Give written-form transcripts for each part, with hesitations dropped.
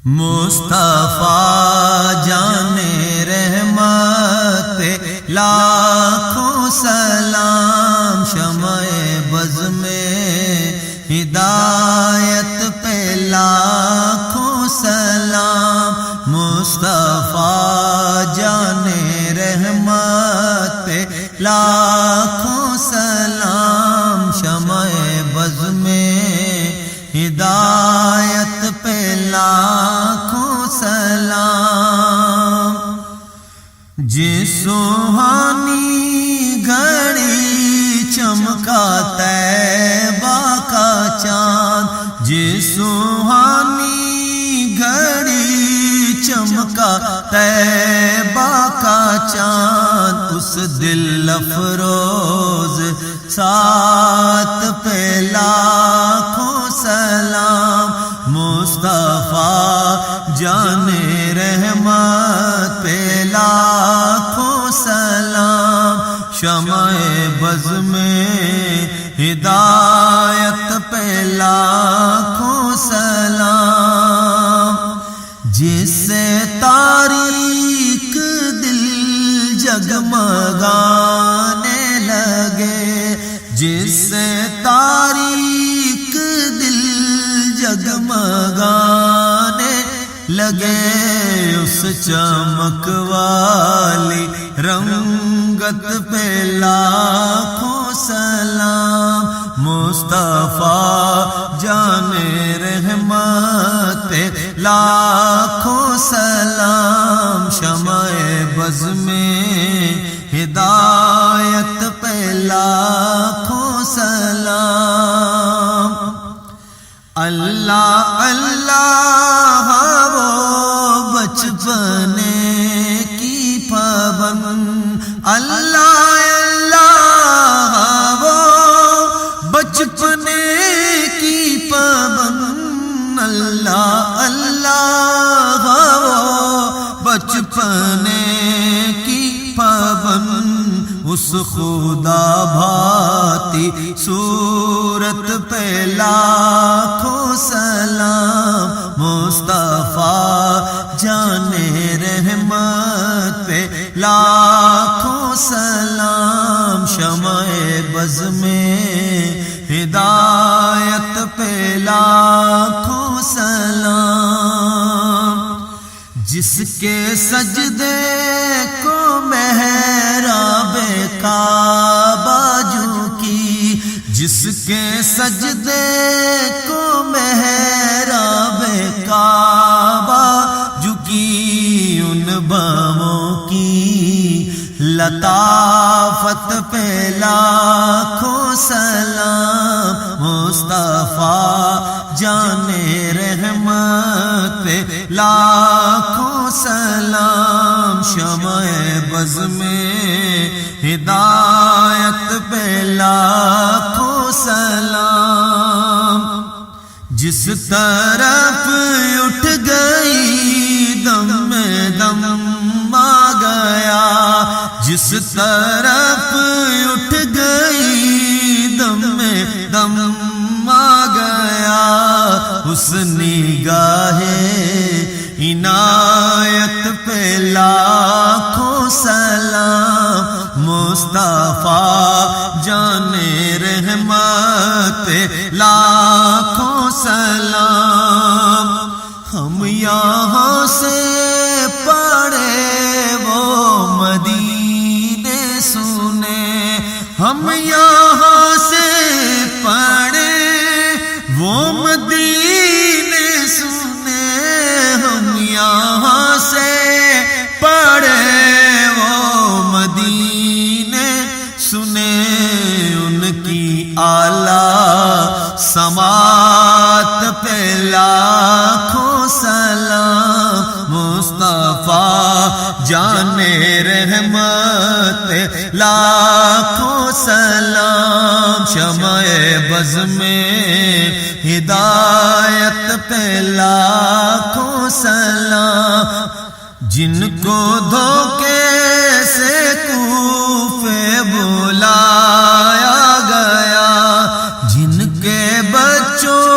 مصطفیٰ جان رحمت لاکھوں سلام، شمع بز میں ہدایت پہ لاکھوں سلام، مصطفیٰ جان رحمت پہ لاکھوں سلام، شمع بز میں ہدایت پہ لاکھوں سلام۔ جس سوہانی گھڑی چمکا طیبہ کا چاند، جس سوہانی گھڑی چمکا طیبہ کا چاند، اس دل افروز ساتھ پہ لاکھوں سلام، مصطفیٰ جان رحمت پہ لاکھوں سلام، شمع بز میں ہدایت پہ لاکھوں سلام۔ جس سے تاریک دل جگمگانے لگے، جس سے تاریک دل جگمگانے لگے، اس چمک والی رنگت پہ لاکھوں سلام، مصطفیٰ جان رحمت پہ لاکھوں سلام، شمع بز میں ہدایت پہ لاکھوں سلام۔ اللہ اللہ وہ بچپنے کی پابند، اللہ اللہ وہ بچپنے کی پابند، اللہ اللہ وہ بچپنے کی پابند، اس خدا بھاتی صورت پہ لاکھوں سلام، مصطفیٰ جان رحمت پہ لاکھوں سلام، شمع بز میں ہدایت پہ لاکھوں سلام۔ جس کے سجدے کو محراب کعبہ جھکی، جس کے سجدے کو محراب کعبہ جھکی، ان باموں کی لطافت پہ لاکھوں سلام، مصطفیٰ جان رحمت پہ لاکھوں سلام، شمع بز میں ہدایت پہ لاکھوں سلام۔ جس طرف اٹھ گئی دم میں دم آ گیا، جس طرف اٹھ گئی دم میں دم آ گیا، اس نگاہ عنایت پہ لاکھوں سلام، مصطفیٰ جان رحمت پہ لاکھوں سلام۔ ہم یہاں سے پڑھے وہ مدینے سنے، ہم یہاں سے پڑھے وہ مدینے سنے، ہم یہاں سے پڑھے وہ مدینے سنے، ان کی اعلیٰ سماعت پہ لاکھوں سلام، مصطفیٰ جان رحمت پہ لاکھوں سلام، شمع بز میں ہدایت پہ لاکھوں سلام۔ جن کو دھوکے سے کوفے بلایا گیا، جن کے بچوں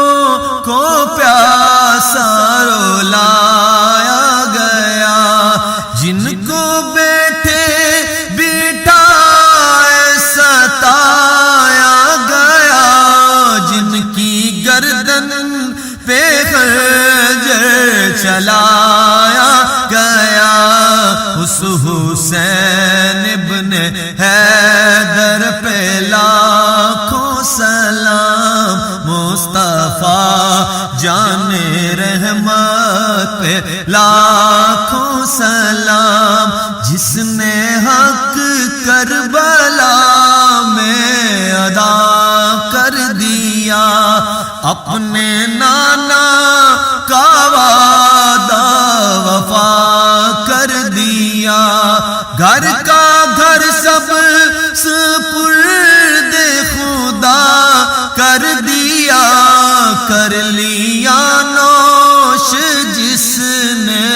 کو پیاسا رولا چلایا گیا اس حسین ابن حیدر پہ لاکھوں سلام مصطفیٰ جان رحمت پہ لاکھوں سلام جس نے حق کربلا میں ادا کر دیا اپنے نانا کا وعدہ وفا کر دیا گھر کا گھر سب سپرد خدا کر دیا کر لیا نوش جس نے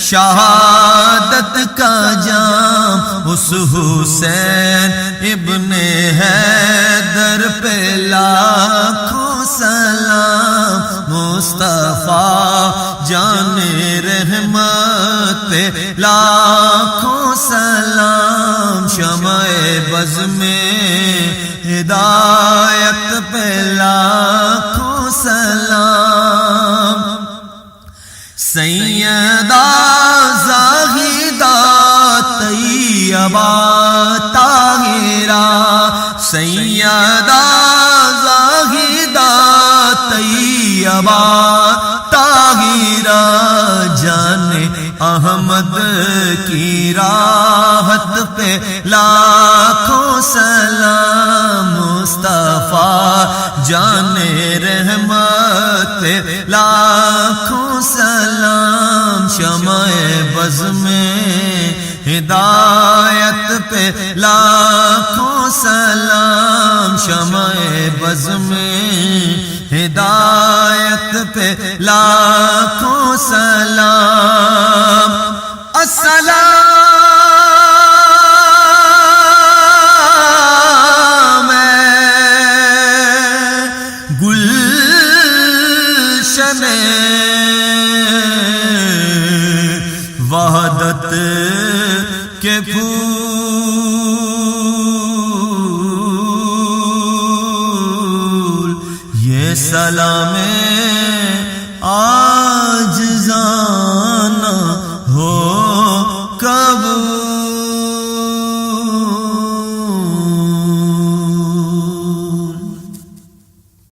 شہادت کا جام اس حسین ابن حیدر پہ لاکھوں سلام مصطفیٰ جان رحمت پہ لاکھوں سلام شمع بز میں ہدایت پہ لاکھوں سلام سیدہ زاہدہ طیبہ طاہرہ سیدہ زاہدہ طیبہ طاہرہ جان احمد کی راحت پہ لاکھوں سلام مصطفیٰ جان رحمت پہ لاکھوں سلام شمع بز میں ہدایت پہ لاکھوں سلام شمع بز میں ہدایت پہ لاکھوں سلام السلام گلشن وحدت کے پھول یہ سلام عاجزاں